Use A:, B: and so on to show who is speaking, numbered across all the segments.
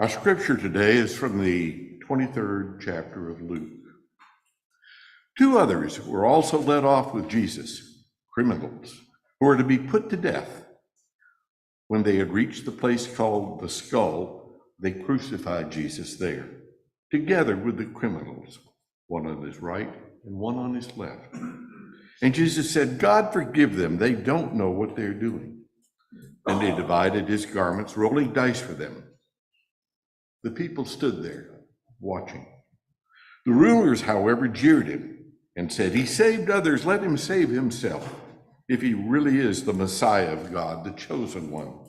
A: Our scripture today is from the 23rd chapter of Luke. Two others were also led off with Jesus, criminals, who were to be put to death. When they had reached the place called the Skull, they crucified Jesus there, together with the criminals, one on his right and one on his left. And Jesus said, "God forgive them, they don't know what they're doing." And they divided his garments, rolling dice for them. The people stood there, watching. The rulers, however, jeered him and said, "He saved others, let him save himself, if he really is the Messiah of God, the chosen one."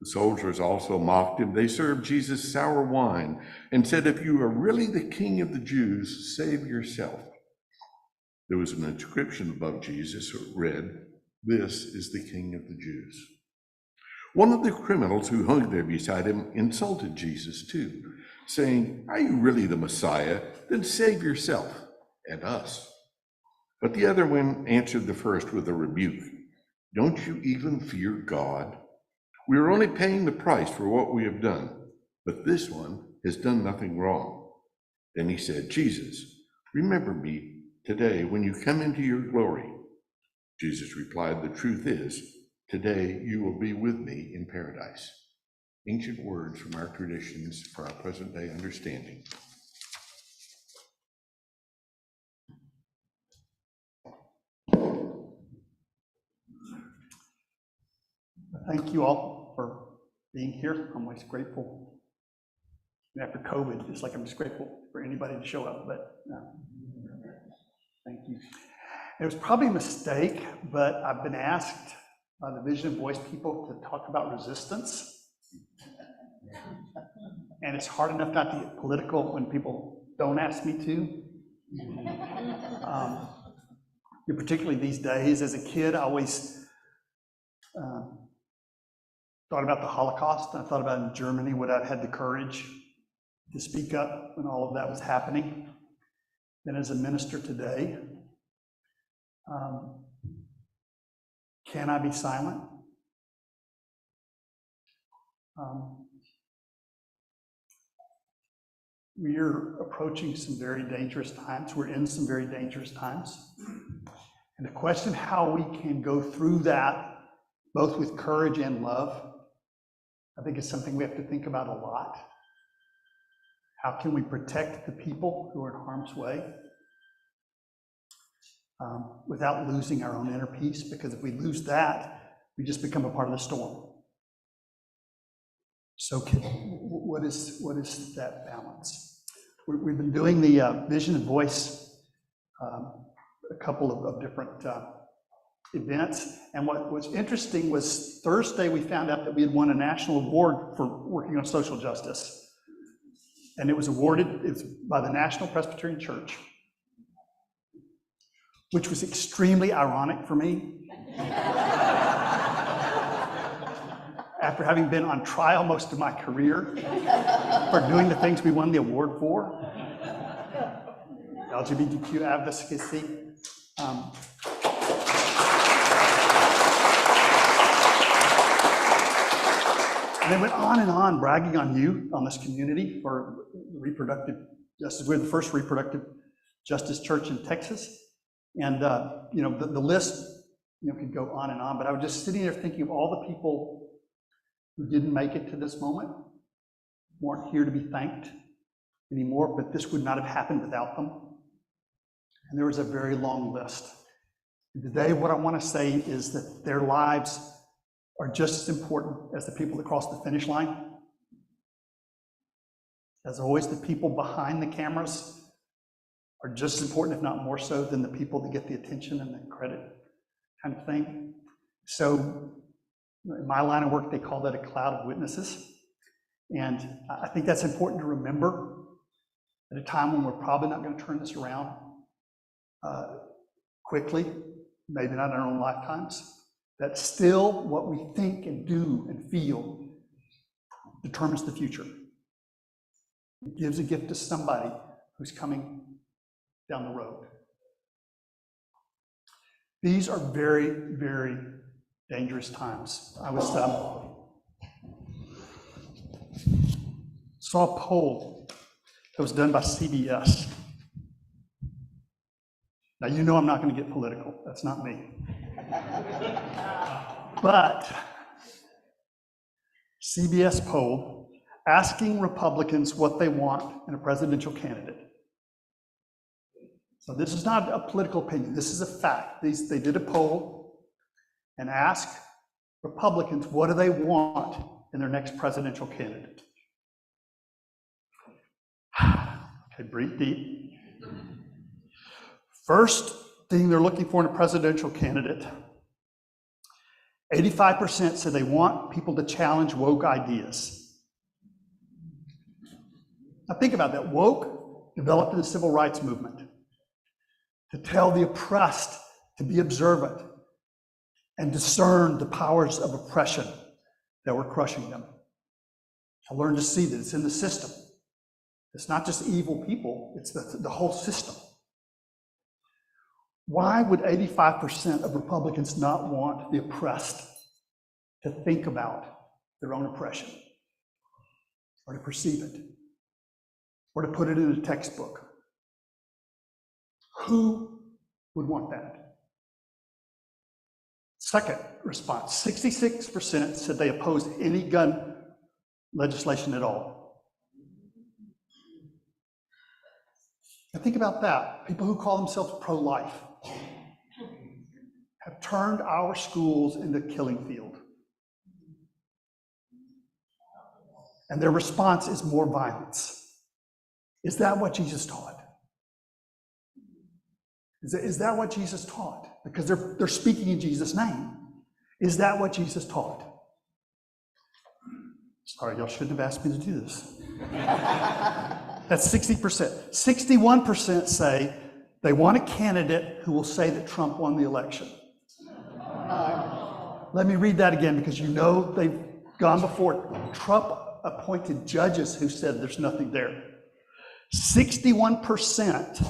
A: The soldiers also mocked him. They served Jesus sour wine and said, "If you are really the King of the Jews, save yourself." There was an inscription above Jesus that read, "This is the King of the Jews." One of the criminals who hung there beside him insulted Jesus too, saying, "Are you really the Messiah? Then save yourself and us." But the other one answered the first with a rebuke. "Don't you even fear God? We are only paying the price for what we have done, but this one has done nothing wrong." Then he said, "Jesus, remember me today when you come into your glory." Jesus replied, "The truth is, today you will be with me in paradise." Ancient words from our traditions for our present day understanding.
B: Thank you all for being here. I'm always grateful. And after COVID, it's like I'm just grateful for anybody to show up, but thank you. It was probably a mistake, but I've been asked by the Vision and Voice people to talk about resistance. And it's hard enough not to get political when people don't ask me to. Particularly these days. As a kid, I always thought about the Holocaust. I thought about in Germany, would I have had the courage to speak up when all of that was happening? Then as a minister today, can I be silent? We are approaching some very dangerous times. We're in some very dangerous times. And the question how we can go through that, both with courage and love, I think is something we have to think about a lot. How can we protect the people who are in harm's way without losing our own inner peace? Because if we lose that, we just become a part of the storm. So what is that balance? We've been doing the Vision and Voice, a couple of different events. And what was interesting was Thursday we found out that we had won a national award for working on social justice. And it was awarded by the National Presbyterian Church, which was extremely ironic for me. After having been on trial most of my career for doing the things we won the award for, LGBTQ advocacy. And they went on and on bragging on you, on this community for reproductive justice. We're the first reproductive justice church in Texas. And the list could go on and on, but I was just sitting there thinking of all the people who didn't make it to this moment, weren't here to be thanked anymore, but this would not have happened without them. And there was a very long list. And today, what I want to say is that their lives are just as important as the people that cross the finish line. As always, the people behind the cameras are just as important, if not more so, than the people that get the attention and the credit kind of thing. So in my line of work, they call that a cloud of witnesses. And I think that's important to remember at a time when we're probably not going to turn this around quickly, maybe not in our own lifetimes. That still what we think and do and feel determines the future. It gives a gift to somebody who's coming down the road. These are very, very dangerous times. I was saw a poll that was done by CBS. Now, you know I'm not going to get political. That's not me. But CBS poll asking Republicans what they want in a presidential candidate. So this is not a political opinion. This is a fact. They did a poll and asked Republicans what do they want in their next presidential candidate. Okay, breathe deep. First thing they're looking for in a presidential candidate, 85% said they want people to challenge woke ideas. Now think about that. Woke developed in the civil rights movement to tell the oppressed to be observant and discern the powers of oppression that were crushing them. To learn to see that it's in the system. It's not just evil people, it's the whole system. Why would 85% of Republicans not want the oppressed to think about their own oppression, or to perceive it, or to put it in a textbook? Who would want that? Second response, 66% said they opposed any gun legislation at all. Now think about that. People who call themselves pro-life have turned our schools into a killing field. And their response is more violence. Is that what Jesus taught? Is that what Jesus taught? Because they're speaking in Jesus' name. Is that what Jesus taught? Sorry, y'all shouldn't have asked me to do this. That's 60%. 61% say they want a candidate who will say that Trump won the election. Let me read that again because you know they've gone before. Trump appointed judges who said there's nothing there. 61%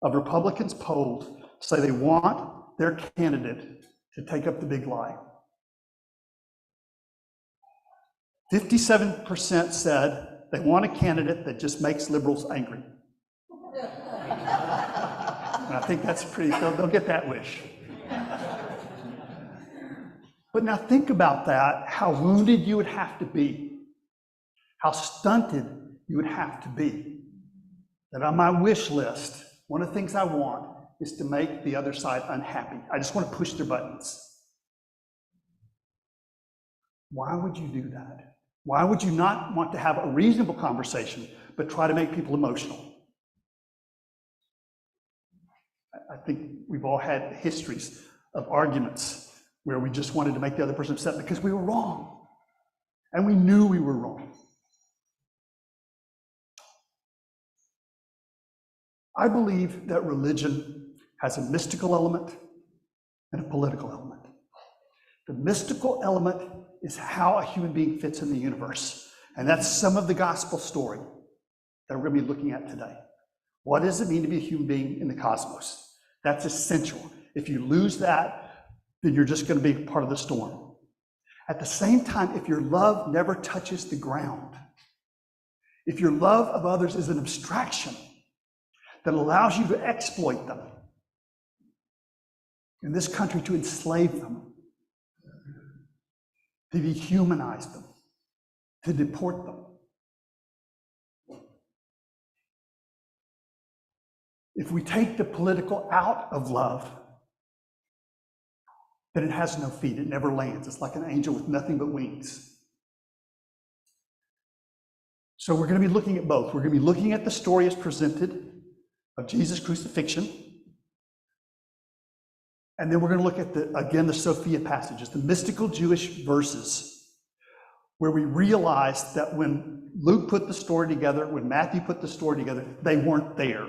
B: of Republicans polled say they want their candidate to take up the big lie. 57% said they want a candidate that just makes liberals angry. And I think that's they'll get that wish. But now think about that, how wounded you would have to be, how stunted you would have to be. That on my wish list, one of the things I want is to make the other side unhappy. I just want to push their buttons. Why would you do that? Why would you not want to have a reasonable conversation, but try to make people emotional? I think we've all had histories of arguments where we just wanted to make the other person upset because we were wrong. And we knew we were wrong. I believe that religion has a mystical element and a political element. The mystical element is how a human being fits in the universe. And that's some of the gospel story that we're going to be looking at today. What does it mean to be a human being in the cosmos? That's essential. If you lose that, then you're just going to be part of the storm. At the same time, if your love never touches the ground, if your love of others is an abstraction that allows you to exploit them, in this country to enslave them, to dehumanize them, to deport them. If we take the political out of love, then it has no feet, it never lands. It's like an angel with nothing but wings. So we're going to be looking at both. We're going to be looking at the story as presented of Jesus' crucifixion. And then we're going to look at the Sophia passages, the mystical Jewish verses, where we realize that when Luke put the story together, when Matthew put the story together, they weren't there.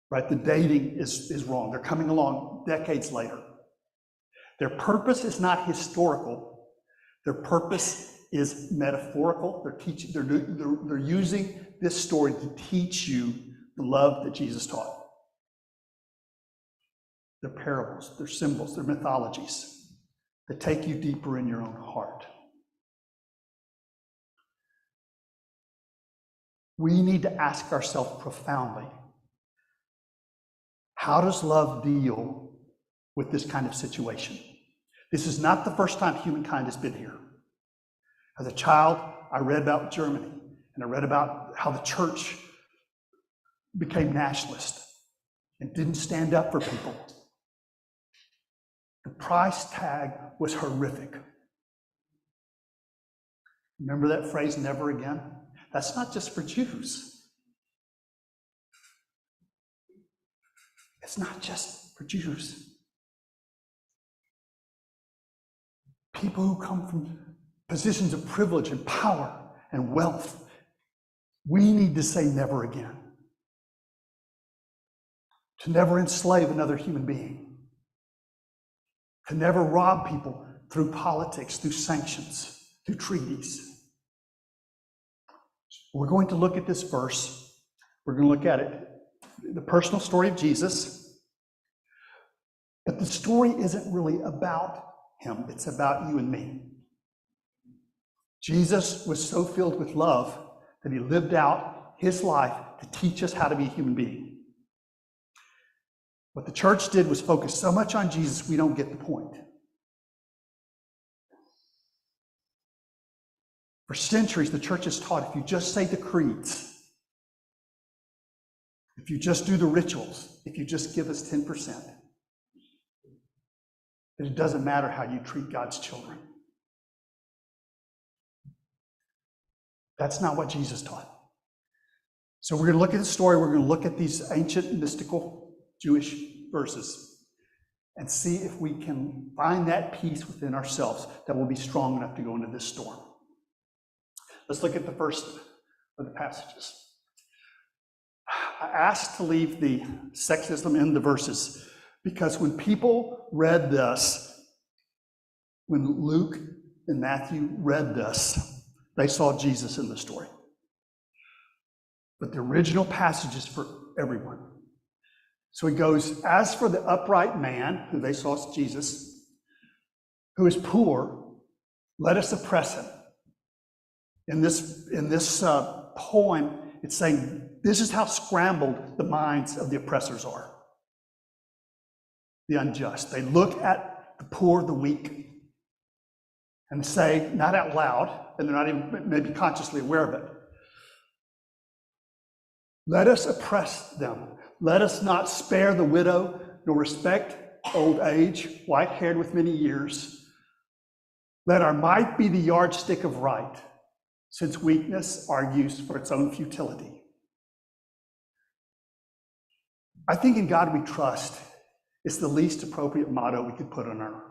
B: Right? The dating is wrong. They're coming along decades later. Their purpose is not historical. Their purpose is metaphorical. They're using this story to teach you the love that Jesus taught. They're parables, they're symbols, they're mythologies that take you deeper in your own heart. we need to ask ourselves profoundly, how does love deal with this kind of situation? This is not the first time humankind has been here. As a child, I read about Germany, and I read about how the church became nationalist and didn't stand up for people. The price tag was horrific. Remember that phrase, never again? That's not just for Jews. It's not just for Jews. People who come from positions of privilege and power and wealth, we need to say never again. To never enslave another human being. To never rob people through politics, through sanctions, through treaties. We're going to look at this verse. We're going to look at it, the personal story of Jesus. But the story isn't really about him. It's about you and me. Jesus was so filled with love that he lived out his life to teach us how to be a human being. What the church did was focus so much on Jesus, we don't get the point. For centuries, the church has taught if you just say the creeds, if you just do the rituals, if you just give us 10%, that it doesn't matter how you treat God's children. That's not what Jesus taught. So we're going to look at the story. We're going to look at these ancient mystical Jewish verses and see if we can find that peace within ourselves that will be strong enough to go into this storm. Let's look at the first of the passages. I asked to leave the sexism in the verses because when people read this, when Luke and Matthew read this, they saw Jesus in the story. But the original passage is for everyone. So he goes, as for the upright man, who they saw as Jesus, who is poor, let us oppress him. In this poem, it's saying this is how scrambled the minds of the oppressors are. The unjust. They look at the poor, the weak, and say, not out loud, and they're not even maybe consciously aware of it, let us oppress them. Let us not spare the widow, nor respect old age, white-haired with many years. Let our might be the yardstick of right, since weakness argues for its own futility. I think in God we trust is the least appropriate motto we could put on our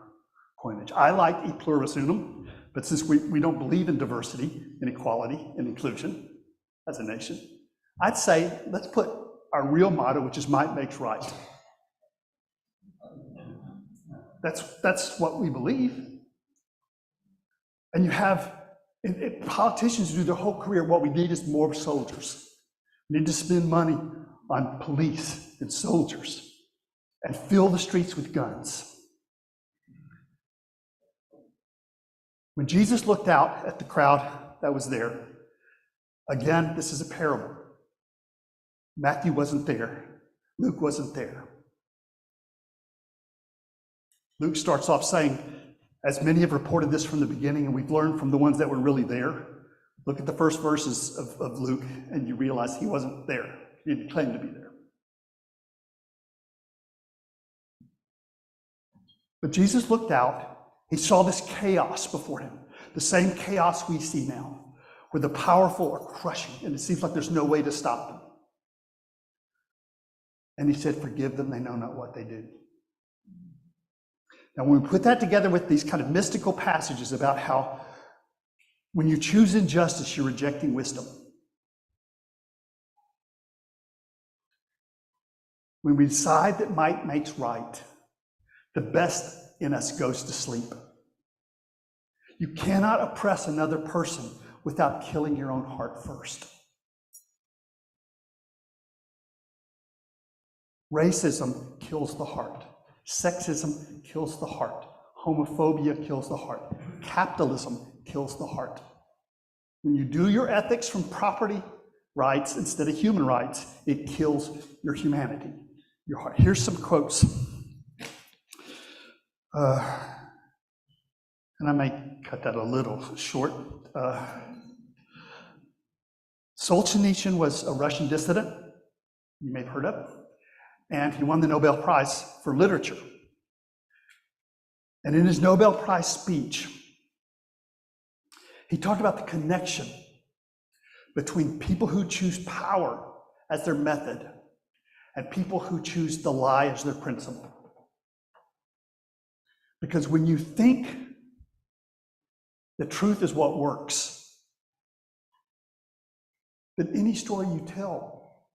B: coinage. I like e pluribus unum, but since we don't believe in diversity and equality and inclusion as a nation, I'd say let's put our real motto, which is might makes right. That's what we believe. And you have politicians do their whole career, what we need is more soldiers. We need to spend money on police and soldiers and fill the streets with guns. When Jesus looked out at the crowd that was there, again, this is a parable. Matthew wasn't there. Luke wasn't there. Luke starts off saying, as many have reported this from the beginning, and we've learned from the ones that were really there. Look at the first verses of Luke, and you realize he wasn't there. He didn't claim to be there. But Jesus looked out. He saw this chaos before him, the same chaos we see now, where the powerful are crushing, and it seems like there's no way to stop them. And he said, forgive them, they know not what they do. Now, when we put that together with these kind of mystical passages about how when you choose injustice, you're rejecting wisdom. When we decide that might makes right, the best in us goes to sleep. You cannot oppress another person without killing your own heart first. Racism kills the heart. Sexism kills the heart. Homophobia kills the heart. Capitalism kills the heart. When you do your ethics from property rights instead of human rights, it kills your humanity, your heart. Here's some quotes. And I may cut that a little short. Solzhenitsyn was a Russian dissident, you may have heard of, and he won the Nobel Prize for literature. And in his Nobel Prize speech, he talked about the connection between people who choose power as their method and people who choose the lie as their principle. Because when you think the truth is what works, then any story you tell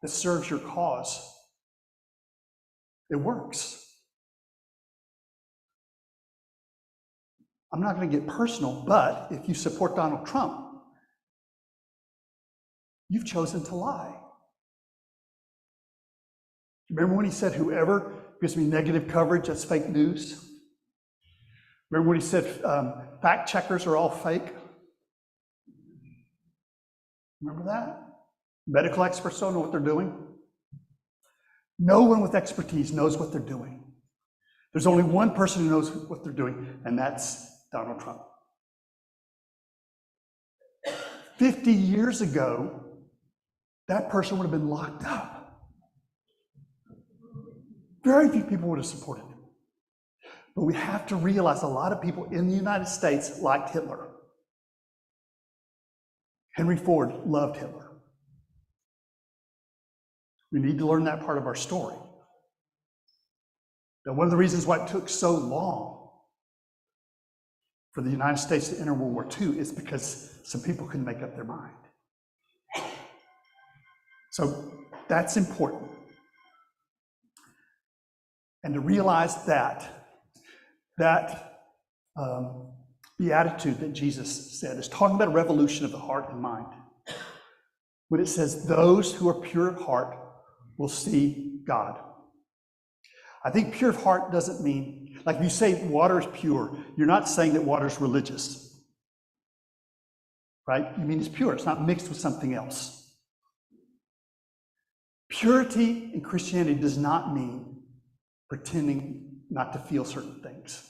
B: that serves your cause, it works. I'm not going to get personal, but if you support Donald Trump, you've chosen to lie. Remember when he said, whoever gives me negative coverage, that's fake news? Remember when he said, fact checkers are all fake? Remember that? Medical experts don't know what they're doing. No one with expertise knows what they're doing. There's only one person who knows what they're doing, and that's Donald Trump. 50 years ago, that person would have been locked up. Very few people would have supported him. But we have to realize a lot of people in the United States liked Hitler. Henry Ford loved Hitler. We need to learn that part of our story. Now, one of the reasons why it took so long for the United States to enter World War II is because some people couldn't make up their mind. So that's important. And to realize that beatitude that Jesus said is talking about a revolution of the heart and mind. When it says, those who are pure of heart will see God. I think pure of heart doesn't mean, like if you say water is pure, you're not saying that water is religious. Right? You mean it's pure, it's not mixed with something else. Purity in Christianity does not mean pretending not to feel certain things.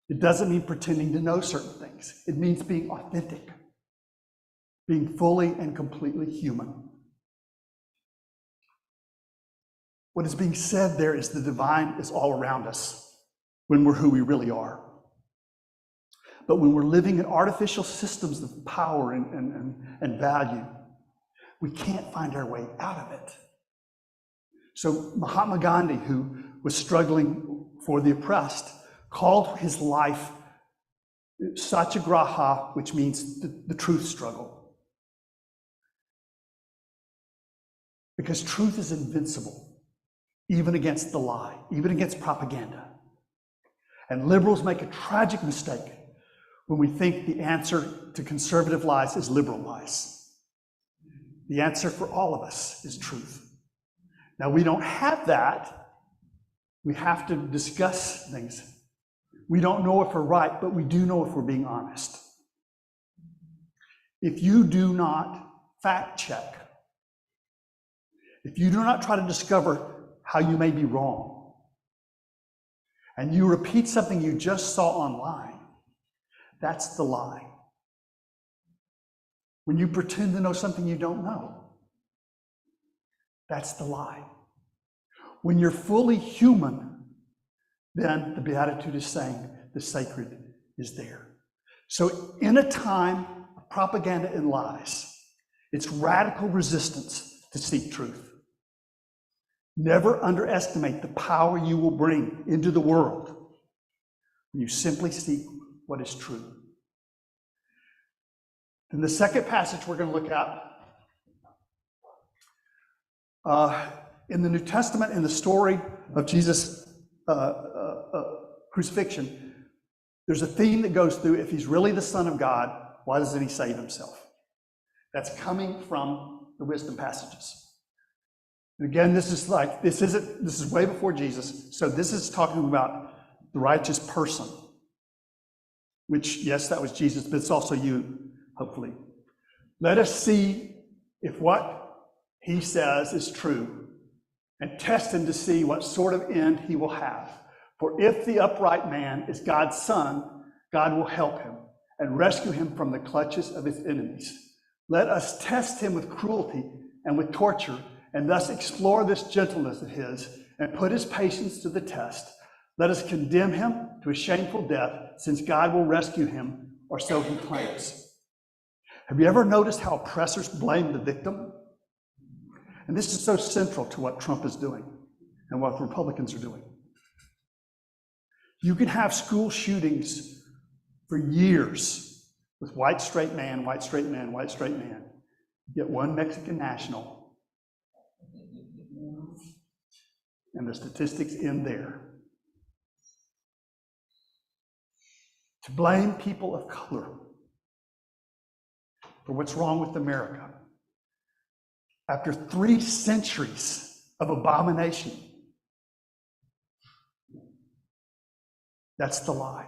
B: It doesn't mean pretending to know certain things. It means being authentic, being fully and completely human. What is being said there is the divine is all around us when we're who we really are. But when we're living in artificial systems of power and value, we can't find our way out of it. So Mahatma Gandhi, who was struggling for the oppressed, called his life Satyagraha, which means the truth struggle. Because truth is invincible, even against the lie, even against propaganda. And liberals make a tragic mistake when we think the answer to conservative lies is liberal lies. The answer for all of us is truth. Now, we don't have that. We have to discuss things. We don't know if we're right, but we do know if we're being honest. If you do not fact check, if you do not try to discover how you may be wrong, and you repeat something you just saw online, that's the lie. When you pretend to know something you don't know, that's the lie. When you're fully human, then the Beatitude is saying the sacred is there. So in a time of propaganda and lies, it's radical resistance to seek truth. Never underestimate the power you will bring into the world when you simply seek what is true. In the second passage we're going to look at, in the New Testament, in the story of Jesus' crucifixion, there's a theme that goes through: if he's really the Son of God, why doesn't he save himself? That's coming from the wisdom passages. And again, this is way before Jesus, so this is talking about the righteous person, which, yes, that was Jesus, but it's also you, hopefully. Let us see if what he says is true, and test him to see what sort of end he will have. For if the upright man is God's son, God will help him and rescue him from the clutches of his enemies. Let us test him with cruelty and with torture, and thus explore this gentleness of his and put his patience to the test. Let us condemn him to a shameful death, since God will rescue him, or so he claims. Have you ever noticed how oppressors blame the victim? And this is so central to what Trump is doing and what the Republicans are doing. You can have school shootings for years with white straight man, white straight man, white straight man. You get one Mexican national, and the statistics end there. To blame people of color for what's wrong with America after 3 centuries of abomination, that's the lie.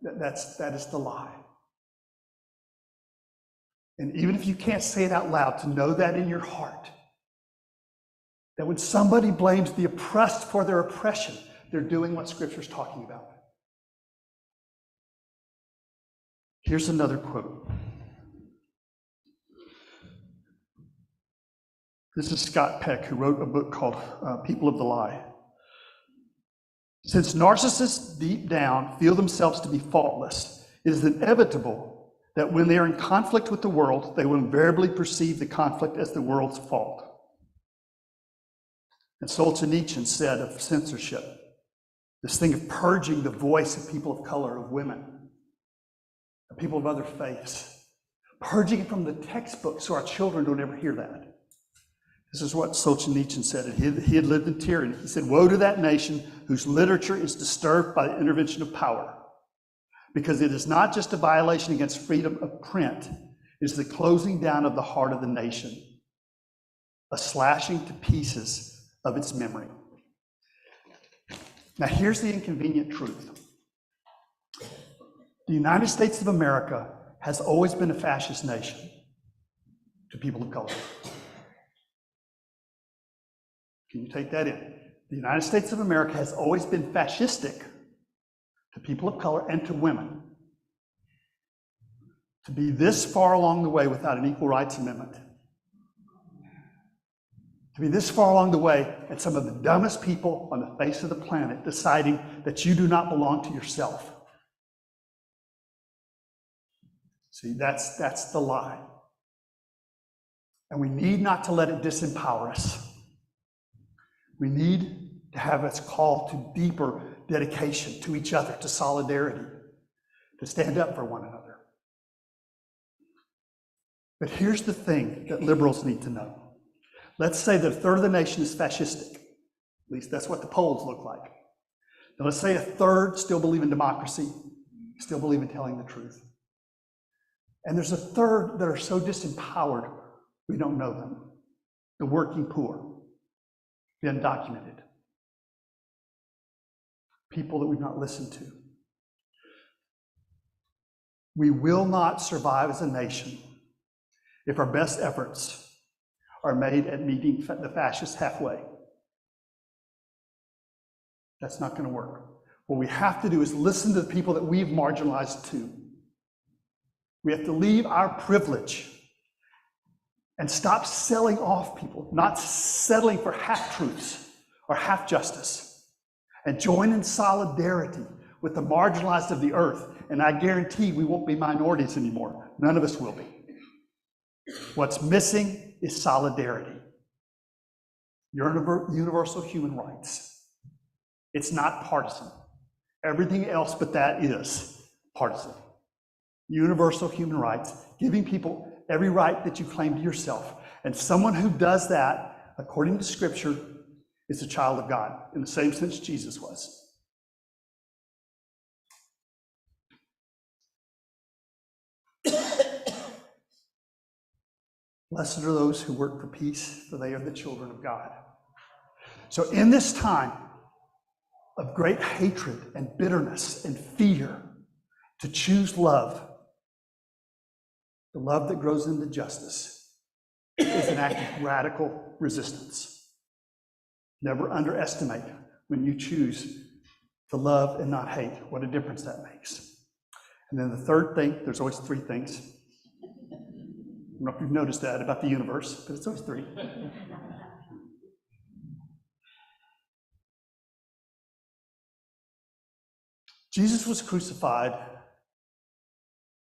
B: That is the lie. And even if you can't say it out loud, to know that in your heart, that when somebody blames the oppressed for their oppression, they're doing what Scripture's talking about. Here's another quote. This is Scott Peck, who wrote a book called People of the Lie. Since narcissists deep down feel themselves to be faultless, it is inevitable that when they are in conflict with the world, they will invariably perceive the conflict as the world's fault. And Solzhenitsyn said of censorship, this thing of purging the voice of people of color, of women, of people of other faiths, purging it from the textbooks so our children don't ever hear that. This is what Solzhenitsyn said. He had lived in tyranny. He said, woe to that nation whose literature is disturbed by the intervention of power, because it is not just a violation against freedom of print, it is the closing down of the heart of the nation, a slashing to pieces of its memory. Now here's the inconvenient truth. The United States of America has always been a fascist nation to people of color. Can you take that in? The United States of America has always been fascistic to people of color and to women. To be this far along the way without an equal rights amendment. To be this far along the way and some of the dumbest people on the face of the planet deciding that you do not belong to yourself. See, that's the lie. And we need not to let it disempower us. We need to have us call to deeper dedication to each other, to solidarity, to stand up for one another. But here's the thing that liberals need to know. Let's say that a third of the nation is fascistic. At least that's what the polls look like. Now let's say a third still believe in democracy, still believe in telling the truth. And there's a third that are so disempowered, we don't know them. The working poor, the undocumented, people that we've not listened to. We will not survive as a nation if our best efforts are made at meeting the fascists halfway. That's not going to work. What we have to do is listen to the people that we've marginalized too. We have to leave our privilege and stop selling off people, not settling for half-truths or half-justice, and join in solidarity with the marginalized of the earth. And I guarantee we won't be minorities anymore. None of us will be. What's missing is solidarity. Universal human rights. It's not partisan. Everything else but that is partisan. Universal human rights, giving people every right that you claim to yourself. And someone who does that, according to Scripture, is a child of God, in the same sense Jesus was. Blessed are those who work for peace, for they are the children of God. So in this time of great hatred and bitterness and fear, to choose love, The love that grows into justice is an act of radical resistance. Never underestimate when you choose to love and not hate, what a difference that makes. And then the third thing, there's always three things. I don't know if you've noticed that about the universe, but it's always three. Jesus was crucified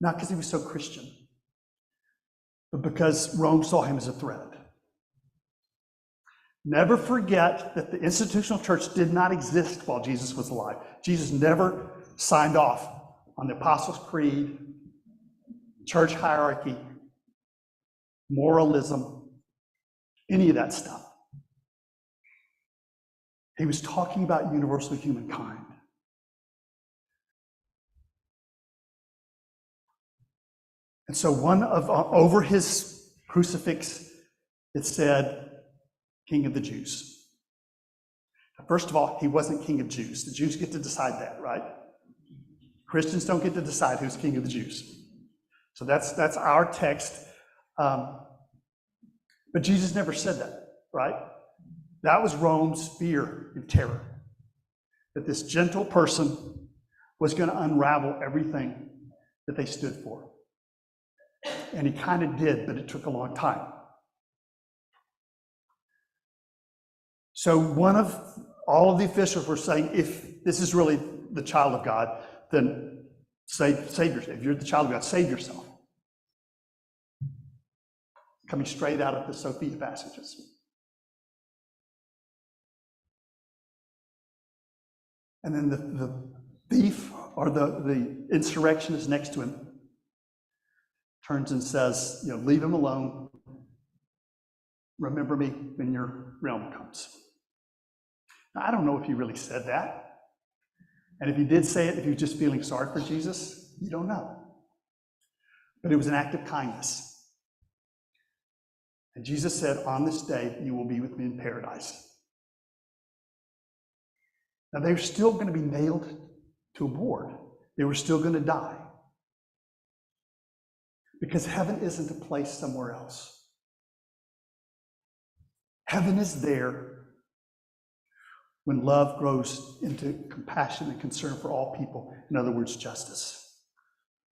B: not because he was so Christian, but because Rome saw him as a threat. Never forget that the institutional church did not exist while Jesus was alive. Jesus never signed off on the Apostles' Creed, church hierarchy, moralism, any of that stuff. He was talking about universal humankind. And so over his crucifix, it said, King of the Jews. First of all, he wasn't King of Jews. The Jews get to decide that, right? Christians don't get to decide who's King of the Jews. So that's our text. But Jesus never said that, right? That was Rome's fear and terror, that this gentle person was going to unravel everything that they stood for. And he kind of did, but it took a long time. So all of the officials were saying, if this is really the child of God, then save yourself. If you're the child of God, save yourself. Coming straight out of the Sophia passages. And then the thief or the insurrectionist next to him turns and says, leave him alone. Remember me when your realm comes. Now, I don't know if he really said that. And if he did say it, if he was just feeling sorry for Jesus, you don't know. But it was an act of kindness. And Jesus said, on this day, you will be with me in paradise. Now, they were still going to be nailed to a board. They were still going to die. Because heaven isn't a place somewhere else. Heaven is there when love grows into compassion and concern for all people. In other words, justice.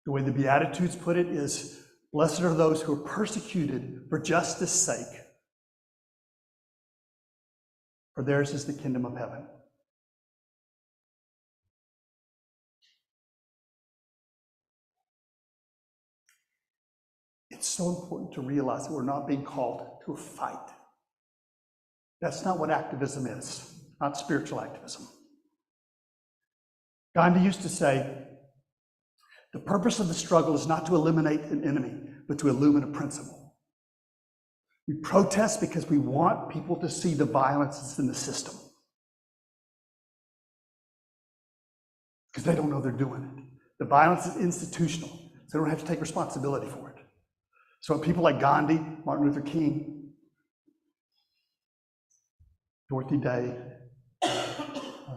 B: The way the Beatitudes put it is, blessed are those who are persecuted for justice' sake, for theirs is the kingdom of heaven. It's so important to realize that we're not being called to a fight. That's not what activism is, not spiritual activism. Gandhi used to say, the purpose of the struggle is not to eliminate an enemy, but to illumine a principle. We protest because we want people to see the violence that's in the system. Because they don't know they're doing it. The violence is institutional, so they don't have to take responsibility for it. So people like Gandhi, Martin Luther King, Dorothy Day,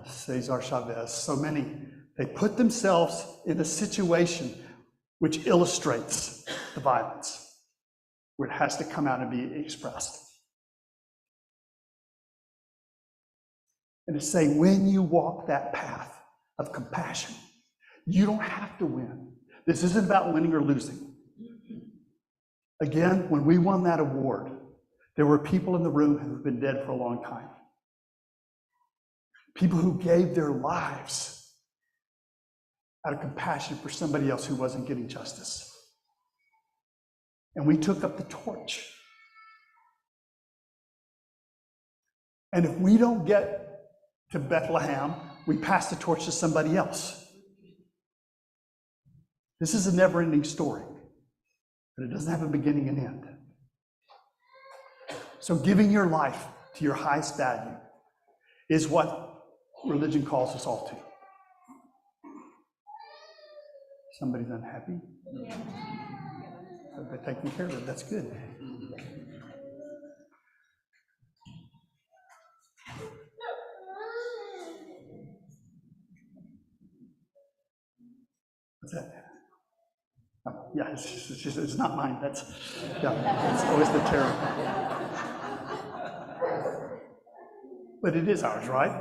B: Cesar Chavez, so many, they put themselves in a situation which illustrates the violence, where it has to come out and be expressed. And it's saying, when you walk that path of compassion, you don't have to win. This isn't about winning or losing. Again, when we won that award, there were people in the room who have been dead for a long time. People who gave their lives out of compassion for somebody else who wasn't getting justice. And we took up the torch. And if we don't get to Bethlehem, we pass the torch to somebody else. This is a never-ending story, but it doesn't have a beginning and end. So giving your life to your highest value is what religion calls us all to. Somebody's unhappy? They're taking care of it. That's good. What's that? Yeah, it's not mine. That's always the terror. But it is ours, right?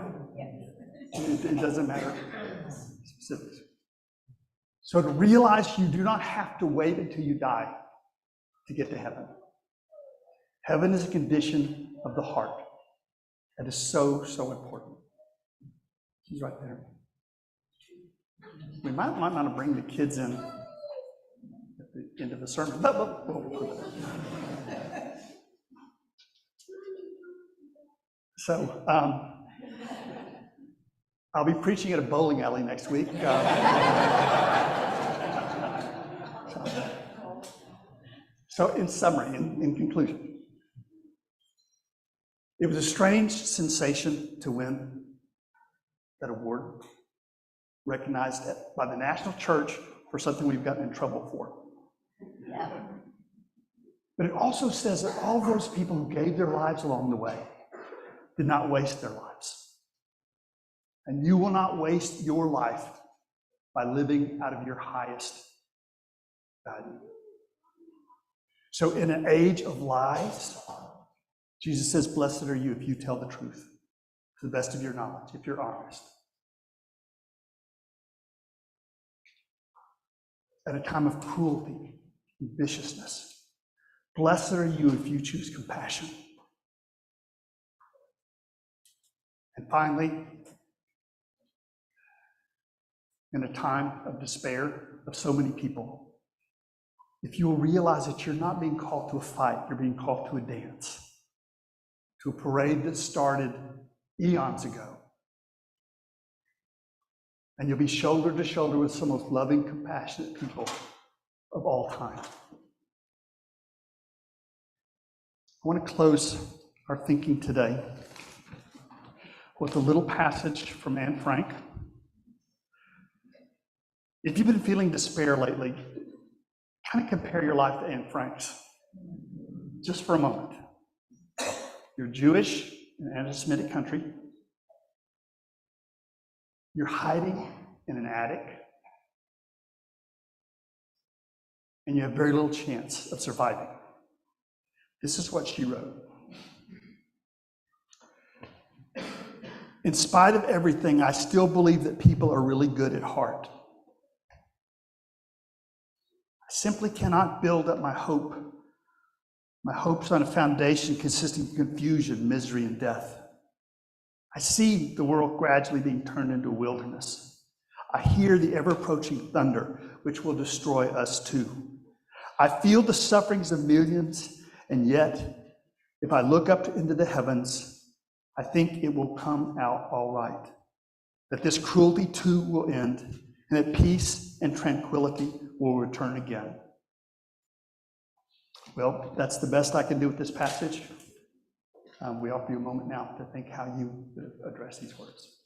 B: It doesn't matter specifics. So to realize you do not have to wait until you die to get to heaven. Heaven is a condition of the heart. That is so, so important. She's right there. We might want to bring the kids in at the end of the sermon. So I'll be preaching at a bowling alley next week. So in summary, in conclusion, it was a strange sensation to win that award, recognized by the national church for something we've gotten in trouble for. Yeah. But it also says that all those people who gave their lives along the way did not waste their lives. And you will not waste your life by living out of your highest value. So in an age of lies, Jesus says, blessed are you if you tell the truth to the best of your knowledge, if you're honest. At a time of cruelty and viciousness, blessed are you if you choose compassion. And finally, in a time of despair of so many people, if you will realize that you're not being called to a fight, you're being called to a dance, to a parade that started eons ago. And you'll be shoulder to shoulder with some of the most loving, compassionate people of all time. I want to close our thinking today with a little passage from Anne Frank. If you've been feeling despair lately, kind of compare your life to Anne Frank's, just for a moment. You're Jewish in an anti-Semitic country. You're hiding in an attic. And you have very little chance of surviving. This is what she wrote. In spite of everything, I still believe that people are really good at heart. I simply cannot build up my hopes on a foundation consisting of confusion, misery, and death. I see the world gradually being turned into a wilderness. I hear the ever-approaching thunder, which will destroy us too. I feel the sufferings of millions, and yet, if I look up into the heavens, I think it will come out all right, that this cruelty too will end, and that peace and tranquility will return again. Well, that's the best I can do with this passage. We offer you a moment now to think how you address these words.